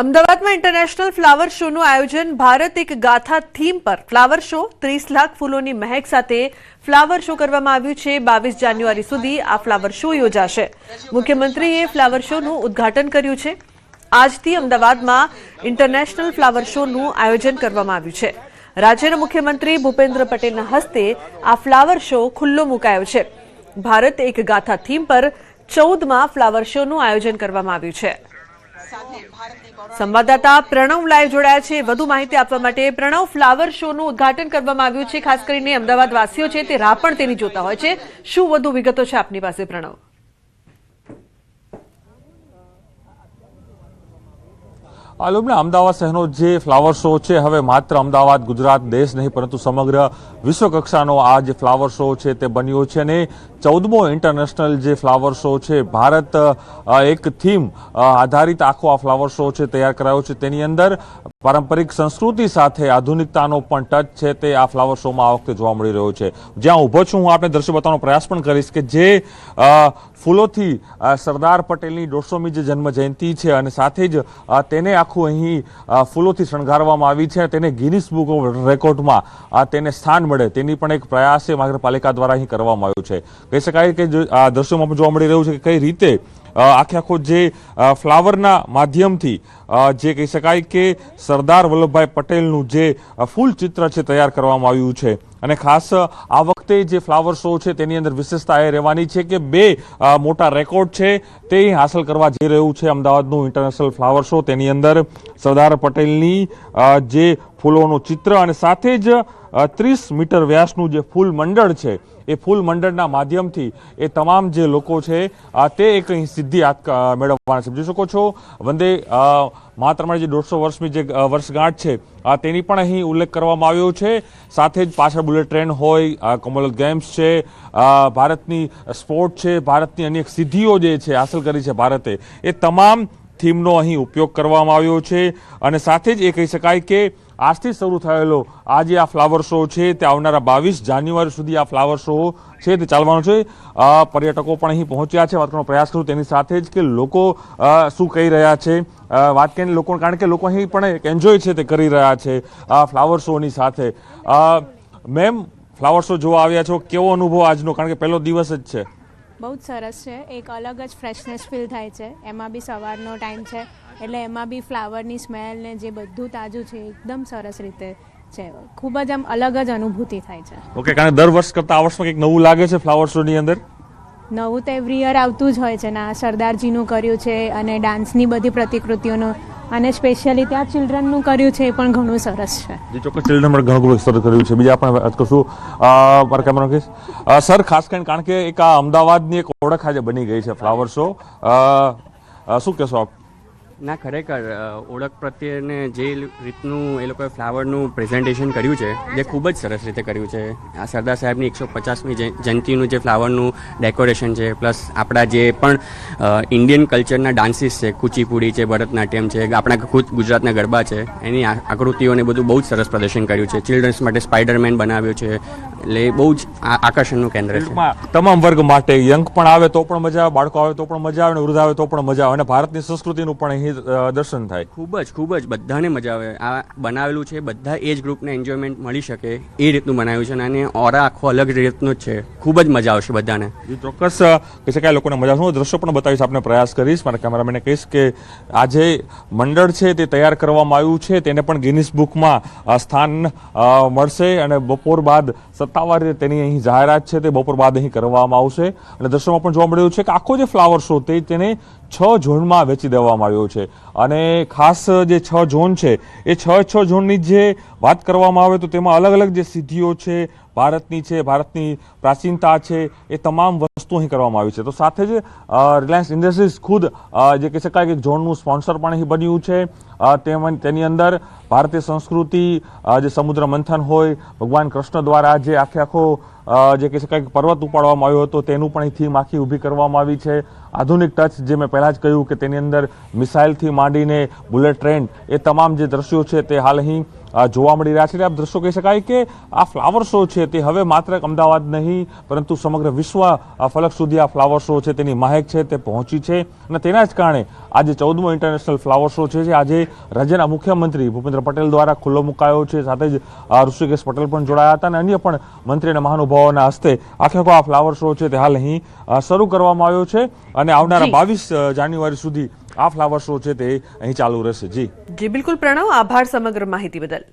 અમદાવાદમાં international flower શોનું આયોજન ભારત એક ગાથા થીમ પર ફ્લાવર શો 30 લાખ ફૂલોની મહેક સાથે ફ્લાવર શો કરવામાં આવ્યું છે। 22 જાન્યુઆરી સુધી આ ફ્લાવર શો યોજાશે। મુખ્યમંત્રીએ ફ્લાવર શોનું ઉદ્ઘાટન કર્યું છે। આજથી અમદાવાદમાં ઇન્ટરનેશનલ ફ્લાવર શોનું આયોજન કરવામાં આવ્યું છે। રાજ્યના મુખ્યમંત્રી ભૂપેન્દ્ર પટેલના હસ્તે આ ફ્લાવર શો ખુલ્લો મુકાયો છે। ભારત એક ગાથા થીમ પર 14મા ફ્લાવર શોનું આયોજન કરવામાં આવ્યું છે। સંવાદદાતા પ્રણવ લાઈવ જોડાયા છે। વધુ માહિતી આપવા માટે પ્રણવ, ફ્લાવર શોનું ઉદ્ઘાટન કરવામાં આવ્યું છે। ખાસ કરીને અમદાવાદ વાસીઓ છે તે રાહ પણ તેની જોતા હોય છે। શું વધુ વિગતો છે આપની પાસે પ્રણવ? આલોમના અમદાવાદ શહેરનો જે ફ્લાવર શો છે હવે માત્ર અમદાવાદ, ગુજરાત, દેશ નહીં પરંતુ સમગ્ર વિશ્વ કક્ષાનો આ જે ફ્લાવર શો છે તે બન્યો છે અને 14મો ઇન્ટરનેશનલ જે ફ્લાવર શો છે ભારત એક થીમ આધારિત આખો આ ફ્લાવર શો છે તૈયાર કરાયો છે। તેની અંદર પારંપરિક સંસ્કૃતિ સાથે આધુનિકતાનો પણ ટચ છે તે આ ફ્લાવર શોમાં આ વખતે જોવા મળી રહ્યો છે। જ્યાં ઊભો છું હું આપને દ્રશ્ય બતાવવાનો પ્રયાસ પણ કરીશ કે જે ફૂલોથી સરદાર પટેલની 150મી જે જન્મ જયંતિ છે અને સાથે જ તેને આખું અહીં ફૂલોથી શણગારવામાં આવી છે। તેને ગિનિસ બુક ઓફ રેકોર્ડમાં તેને સ્થાન મળે તેની પણ એક પ્રયાસ છે મહાનગરપાલિકા દ્વારા અહીં કરવામાં આવ્યો છે। કહી શકાય કે દ્રશ્યોમાં પણ જોવા મળી રહ્યું છે કે કઈ રીતે આખો જે ફ્લાવરના માધ્યમથી જે કહી શકાય કે સરદાર વલ્લભભાઈ પટેલનું જે ફૂલ ચિત્ર છે તૈયાર કરવામાં આવ્યું છે। અને ખાસ આ વખતે જે ફ્લાવર શો છે તેની અંદર વિશેષતા એ રહેવાની છે કે 2 મોટા રેકોર્ડ છે તે હાંસલ કરવા જઈ રહ્યું છે અમદાવાદનું ઇન્ટરનેશનલ ફ્લાવર શો। તેની અંદર સરદાર પટેલની જે ફૂલોનું ચિત્ર અને સાથે જ 30 મીટર વ્યાસનું જે ફૂલ મંડળ છે એ ફૂલ મંડળના માધ્યમથી એ તમામ જે લોકો છે તે એક અહીં સિદ્ધિ મેળવવાના છે। જોઈ શકો છો વંદે મહાત્માની જે 150 વર્ષની જે વર્ષગાંઠ છે તેની પણ અહીં ઉલ્લેખ કરવામાં આવ્યો છે। સાથે જ પાછળ બુલેટ ટ્રેન હોય, કોમનવેલ્થ ગેમ્સ છે, ભારતની સ્પોર્ટ છે, ભારતની અનેક સિદ્ધિઓ જે છે હાંસલ કરી છે ભારતે, એ તમામ થીમનો અહીં ઉપયોગ કરવામાં આવ્યો છે। અને સાથે જ એ કહી શકાય કે આજથી શરૂ થયેલો આ જે આ ફ્લાવર શો છે તે આવનારા 22 જાન્યુઆરી સુધી આ ફ્લાવર શો છે તે ચાલવાનો છે। પર્યટકો પણ અહીં પહોંચ્યા છે। વાત કરવાનો પ્રયાસ કરું તેની સાથે જ કે લોકો શું કહી રહ્યા છે વાત કરીને લોકો, કારણ કે લોકો અહીં પણ એક એન્જોય છે તે કરી રહ્યા છે આ ફ્લાવર શોની સાથે। મેમ, ફ્લાવર શો જોવા આવ્યા છો, કેવો અનુભવ આજનો? કારણ કે પહેલો દિવસ જ છે। બહુ જ સરસ છે। એક અલગ જ ફ્રેશનેસ ફીલ થાય છે। એમાં બી સવારનો ટાઈમ છે એટલે એમાં બી ફ્લાવરની સ્મેલ ને જે બધું તાજું છે એકદમ સરસ રીતે છે। ખૂબ જ આમ અલગ જ અનુભૂતિ થાય છે। ઓકે, કારણ કે દર વર્ષ કરતાં આ વર્ષમાં કંઈક નવું લાગે છે ફ્લાવર શોની અંદર? નવું તો એવરી યર આવતું જ હોય છે ને। આ સરદારજીનું કર્યું છે અને ડાન્સની બધી પ્રતિકૃતિઓનું અને સ્પેશિયલી ત્યાં ચિલ્ડ્રનનું કર્યું છે એ પણ ઘણું સરસ છે। જે ચોક્કસ ચિલ્ડ્રન પણ ઘણું બધું સરસ કર્યું છે। બીજા પણ વાત કરશું મારા કેમેરા કહીશ સર, ખાસ કરીને કારણ કે એક આ અમદાવાદની એક ઓળખ આજે બની ગઈ છે ફ્લાવર શો, શું કહેશો આપ? ના, ખરેખર ઓળખ પ્રત્યેને જે રીતનું એ લોકોએ ફ્લાવરનું પ્રેઝન્ટેશન કર્યું છે જે ખૂબ જ સરસ રીતે કર્યું છે। આ સરદાર સાહેબની 150મી જયંતિનું જે ફ્લાવરનું ડેકોરેશન છે, પ્લસ આપણા જે પણ ઇન્ડિયન કલ્ચરના ડાન્સીસ છે, કુચીપુડી છે, ભરતનાટ્યમ છે, આપણા ગુજરાતના ગરબા છે, એની આકૃતિઓને બધું બહુ જ સરસ પ્રદર્શન કર્યું છે। ચિલ્ડ્રન્સ માટે સ્પાઈડરમેન બનાવ્યો છે એટલે બહુ જ આકર્ષણનું કેન્દ્ર છે। તમામ વર્ગ માટે, યંગ પણ આવે તો પણ મજા આવે, બાળકો આવે તો પણ મજા આવે, વૃદ્ધ આવે તો પણ મજા આવે અને ભારતની સંસ્કૃતિનું પણ અહીં દર્શન થાય। ખૂબ જ બધાને મજા આવે। આ બનાવેલું છે બધા એજ ગ્રુપને એન્જોયમેન્ટ મળી શકે એ રીતનું બનાવ્યું છે અને ઓરા આખો અલગ રીતનું જ છે। ખૂબ જ મજા આવશે બધાને। ચોક્કસ કહી શકાય લોકોને મજા આવશે। હું દ્રશ્યો પણ બતાવીશ, આપને પ્રયાસ કરીશ, મારા કેમેરામેનને કહીશ કે આ જે મંડળ છે તે તૈયાર કરવામાં આવ્યું છે તેને પણ ગિનિસ બુકમાં સ્થાન મળશે અને બપોર બાદ સત્તાવાર રીતે તેની અહીં જાહેરાત છે તે બપોર બાદ અહીં કરવામાં આવશે। અને દ્રશ્યોમાં પણ જોવા મળ્યું છે કે આખો જે ફ્લાવર શો તેને 6 ઝોનમાં વહેંચી દેવામાં આવ્યો છે અને ખાસ જે 6 ઝોન છે એ 6 ઝોનની જે વાત કરવામાં આવે તો તેમાં અલગ અલગ જે સિદ્ધિઓ છે ભારતની છે, ભારતની પ્રાચીનતા છે, એ તમામ વસ્તુ અહીં કરવામાં આવી છે। તો સાથે જ રિલાયન્સ ઇન્ડસ્ટ્રીઝ ખુદ જે કહી શકાય કે ઝોનનું સ્પોન્સર પણ અહીં બન્યું છે। તેની અંદર ભારતીય સંસ્કૃતિ, જે સમુદ્ર મંથન હોય, ભગવાન કૃષ્ણ દ્વારા જે આખો જે કહી શકાય કે પર્વત ઉપાડવામાં આવ્યો હતો તેનું પણ અહીં થીમ આખી ઊભી કરવામાં આવી છે। આધુનિક ટચ, જે મેં પહેલાં જ કહ્યું કે તેની અંદર મિસાઇલથી માંડીને બુલેટ ટ્રેન, એ તમામ જે દ્રશ્યો છે તે હાલ અહીં જોવા મળી રહ્યા છે. આપ દ્રશ્યો કહી શકાય કે આ ફ્લાવર શો છે તે હવે માત્ર અમદાવાદ નહીં પરંતુ સમગ્ર વિશ્વ ફલક સુધી આ ફ્લાવર શો છે તેની મહેક છે તે પહોંચી છે અને તેના જ કારણે આજે 14મો ઇન્ટરનેશનલ ફ્લાવર શો છે જે આજે રાજ્યના મુખ્યમંત્રી ભૂપેન્દ્ર પટેલ દ્વારા ખુલ્લો મુકાયો છે. સાથે જ ઋષિકેશ પટેલ પણ જોડાયા હતા અને અન્ય પણ મંત્રી અને મહાનુભાવોના હસ્તે આખો આ ફ્લાવર શો છે તે હાલ અહીં શરૂ કરવામાં આવ્યો છે અને આવનારા 22 જાન્યુઆરી સુધી આ ફ્લાવર શો છે તે અહીં ચાલુ રહેશે. જી બિલકુલ પ્રણવ, આભાર સમગ્ર માહિતી બદલ.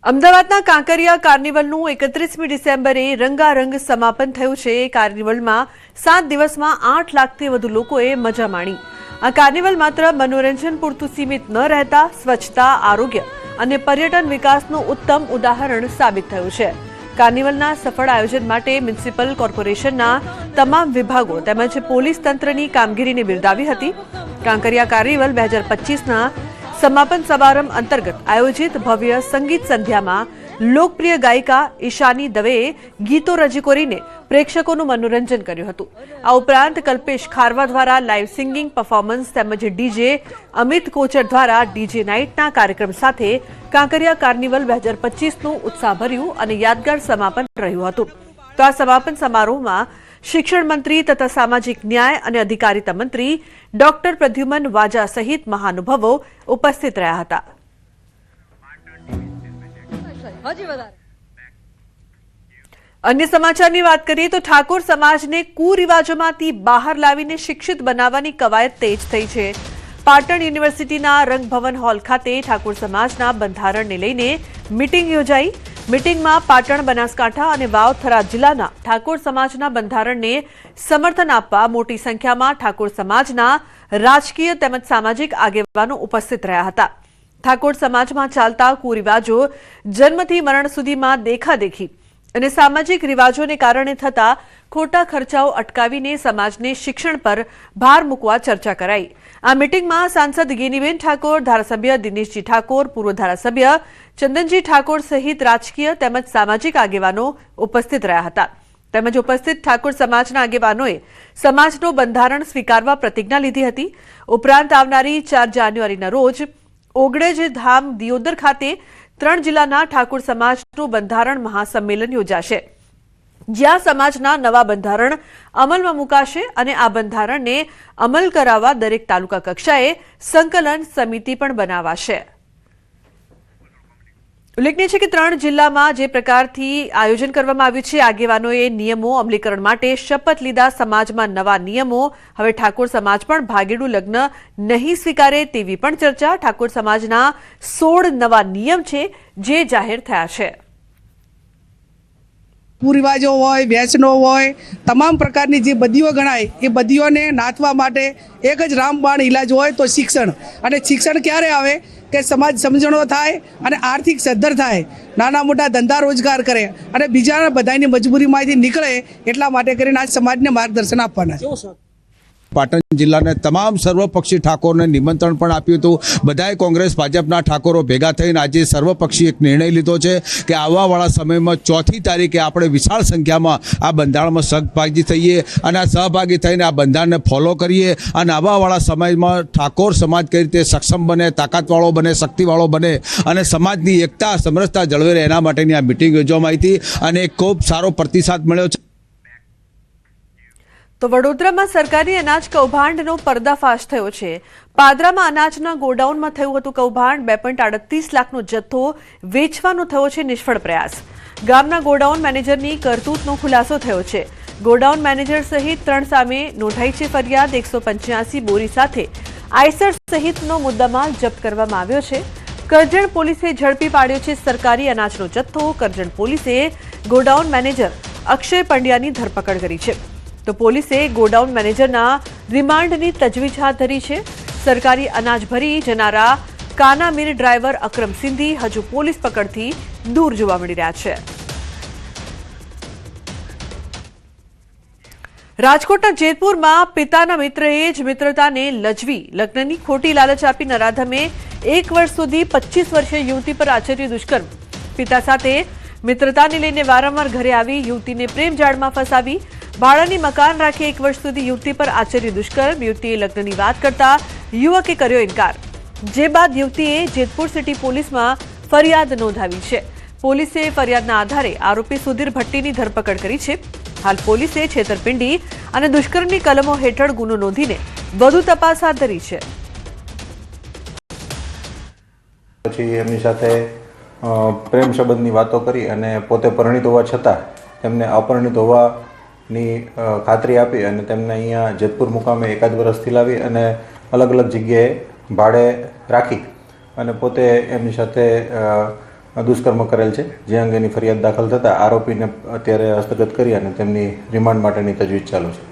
અમદાવાદના કાંકરિયા કાર્નિવલનું 31મી ડિસેમ્બરે રંગારંગ સમાપન થયું છે. કાર્નિવલમાં 7 દિવસમાં 8 લાખથી વધુ લોકોએ મજા માણી. આ કાર્નિવલ માત્ર મનોરંજન પૂરતું સીમિત ન રહેતા સ્વચ્છતા, આરોગ્ય અને પર્યટન વિકાસનું ઉત્તમ ઉદાહરણ સાબિત થયું છે. કાર્નિવલના સફળ આયોજન માટે મ્યુનિસિપલ કોર્પોરેશનના તમામ વિભાગો તેમજ પોલીસ તંત્રની કામગીરીને બિરદાવી હતી. કાંકરિયા કાર્નિવલ 2025ના સમાપન સમારંભ અંતર્ગત આયોજિત ભવ્ય સંગીત સંધ્યામાં લોકપ્રિય ગાયિકા ઈશાની દવેએ ગીતો રજૂ કરીને પ્રેક્ષકોનું મનોરંજન કર્યું હતું. આ ઉપરાંત કલ્પેશ ખારવા દ્વારા લાઇવ સિંગિંગ પરફોર્મન્સ તેમજ ડીજે અમિત કોચર દ્વારા ડીજે નાઇટના કાર્યક્રમ સાથે કાંકરિયા કાર્નિવલ 2025નું ઉત્સાહભર્યું અને યાદગાર સમાપન રહ્યું હતું. તો આ સમાપન સમારોહમાં શિક્ષણ મંત્રી તથા સામાજિક ન્યાય અને અધિકારિતા મંત્રી ડોક્ટર પ્રદ્યુમન વાજા સહિત મહાનુભાવો ઉપસ્થિત રહ્યા હતા. અન્ય સમાચારની વાત કરીએ તો ઠાકોર સમાજને કુરિવાજોમાંથી બહાર લાવીને શિક્ષિત બનાવવાની કવાયત તેજ થઈ છે. પાટણ યુનિવર્સિટીના રંગભવન હોલ ખાતે ઠાકોર સમાજના બંધારણને લઈને મીટિંગ યોજાઈ. મીટિંગમાં પાટણ, બનાસકાંઠા અને વાવ થરાદ જિલ્લાના ઠાકોર સમાજના બંધારણને સમર્થન આપવા મોટી સંખ્યામાં ઠાકોર સમાજના રાજકીય તેમજ સામાજિક આગેવાનો ઉપસ્થિત રહ્યા હતા. ઠાકોર સમાજમાં ચાલતા કુરિવાજો જન્મથી મરણ સુધીમાં દેખાદેખી અને સામાજિક રિવાજોને કારણે થતા ખોટા ખર્ચાઓ અટકાવીને સમાજને શિક્ષણ પર ભાર મૂકવા ચર્ચા કરાઈ. આ મીટિંગમાં સાંસદ ગેનીબેન ઠાકોર, ધારાસભ્ય દિનેશજી ઠાકોર, પૂર્વ ધારાસભ્ય ચંદનજી ઠાકોર સહિત રાજકીય તેમજ સામાજિક આગેવાનો ઉપસ્થિત રહ્યા હતા. તેમજ ઉપસ્થિત ઠાકોર સમાજના આગેવાનોએ સમાજનું બંધારણ સ્વીકારવા પ્રતિજ્ઞા લીધી હતી. ઉપરાંત આવનારી 4 જાન્યુઆરીના રોજ ઓગણેજ ધામ દિયોદર ખાતે 3 જિલ્લાના ઠાકોર સમાજનું બંધારણ મહાસંમેલન યોજાશે, જ્યાં સમાજના નવા બંધારણ અમલમાં મુકાશે અને આ બંધારણને અમલ કરાવવા દરેક તાલુકા કક્ષાએ સંકલન સમિતિ પણ બનાવાશે. ઉલ્લેખનીય છે કે 3 જિલ્લામાં જે પ્રકારથી આયોજન કરવામાં આવ્યું છે, આગેવાનોએ નિયમો અમલીકરણ માટે શપથ લીધા. સમાજમાં નવા નિયમો, હવે ઠાકોર સમાજ પણ ભાગેડું લગ્ન નહીં સ્વીકારે તેવી પણ ચર્ચા. ઠાકોર સમાજના 16 નવા નિયમ છે જે જાહેર થયા છે. કુરિવાજો હોય, વ્યસનો હોય, તમામ પ્રકારની જે બદીઓ ગણાય એ બદીઓને નાથવા માટે એક જ રામબાણ ઇલાજ હોય તો શિક્ષણ. અને શિક્ષણ ક્યારે આવે કે સમાજ સમજણો થાય અને આર્થિક સદ્ધર થાય, નાના મોટા ધંધા રોજગાર કરે અને બીજા બધાની મજબૂરીમાંથી નીકળે. એટલા માટે કરીને આ સમાજને માર્ગદર્શન આપવાના છે. પાટણ જિલ્લાને તમામ સર્વપક્ષી ઠાકોરને નિમંત્રણ પણ આપ્યું હતું. બધાએ કોંગ્રેસ ભાજપના ઠાકોરો ભેગા થઈને આજે સર્વપક્ષી એક નિર્ણય લીધો છે કે આવવાવાળા સમયમાં 4મી તારીખે આપણે વિશાળ સંખ્યામાં આ બંધારણમાં સહભાગી થઈએ અને આ સહભાગી થઈને આ બંધારણને ફોલો કરીએ અને આવવાવાળા સમયમાં ઠાકોર સમાજ કઈ રીતે સક્ષમ બને, તાકાતવાળો બને, શક્તિવાળો બને અને સમાજની એકતા સમરસતા જળવે રહે એના માટેની આ મિટિંગ યોજવામાં આવી હતી અને ખૂબ સારો પ્રતિસાદ મળ્યો છે. તો વડોદરામાં સરકારી અનાજ કૌભાંડનો પર્દાફાશ થયો છે. પાદરામાં અનાજના ગોડાઉનમાં થયું હતું કૌભાંડ. 2.38 લાખનો જથ્થો વેચવાનો થયો છે નિષ્ફળ પ્રયાસ. ગામના ગોડાઉન મેનેજરની કરતૂતનો ખુલાસો થયો છે. ગોડાઉન મેનેજર સહિત 3 સામે નોંધાઈ છે ફરિયાદ. 185 બોરી સાથે આઈસર સહિતનો મુદ્દામાલ જપ્ત કરવામાં આવ્યો છે. કરજણ પોલીસે ઝડપી પાડ્યો છે સરકારી અનાજનો જથ્થો. કરજણ પોલીસે ગોડાઉન મેનેજર અક્ષય પંડ્યાની ધરપકડ કરી છે. તો પોલીસે ગોડાઉન મેનેજરના રિમાન્ડની તજવીજ હાથ ધરી છે. સરકારી અનાજ ભરી જનારા કાનામીર ડ્રાઈવર અકરમ સિંધી હજુ પોલીસ પકડથી દૂર જોવા મળી રહ્યા છે. રાજકોટના જેતપુરમાં પિતાના મિત્રએ જ મિત્રતાને લજવી લગ્નની ખોટી લાલચ આપી નરાધમે 1 વર્ષ સુધી 25 વર્ષીય યુવતી પર આચર્યું દુષ્કર્મ. પિતા સાથે મિત્રતાને લઈને વારંવાર ઘરે આવી યુવતીને પ્રેમ જાળમાં ફસાવી ભાડાની મકાન રાખી 1 વર્ષ સુધી યુવતી પર આચર્યું દુષ્કર્મ. યુવતીએ લગ્નની વાત કરતા યુવકે કર્યો ઇનકાર, જે બાદ યુવતીએ જેતપુર સિટી પોલીસમાં ફરિયાદ નોંધાવી છે. પોલીસે ફરિયાદના આધારે આરોપી સુધીર ભટ્ટીની ધરપકડ કરી છે. હાલ પોલીસે છેતરપિંડી અને દુષ્કર્મની કલમો હેઠળ ગુનો નોંધીને વધુ તપાસ હાથ ધરી છે. પછી એમની સાથે પ્રેમ સંબંધની વાતો કરી અને પોતે પરિણીત હોવા છતાં તેમને અપરિણીત હોવાની ખાતરી આપી અને તેમને અહીંયા જેતપુર મુકામે એકાદ વર્ષથી લાવી અને અલગ અલગ જગ્યાએ ભાડે રાખી અને પોતે એમની સાથે દુષ્કર્મ કરેલ છે, જે અંગેની ફરિયાદ દાખલ થતાં આરોપીને અત્યારે હસ્તગત કરી અને તેમની રિમાન્ડ માટેની તજવીજ ચાલુ છે.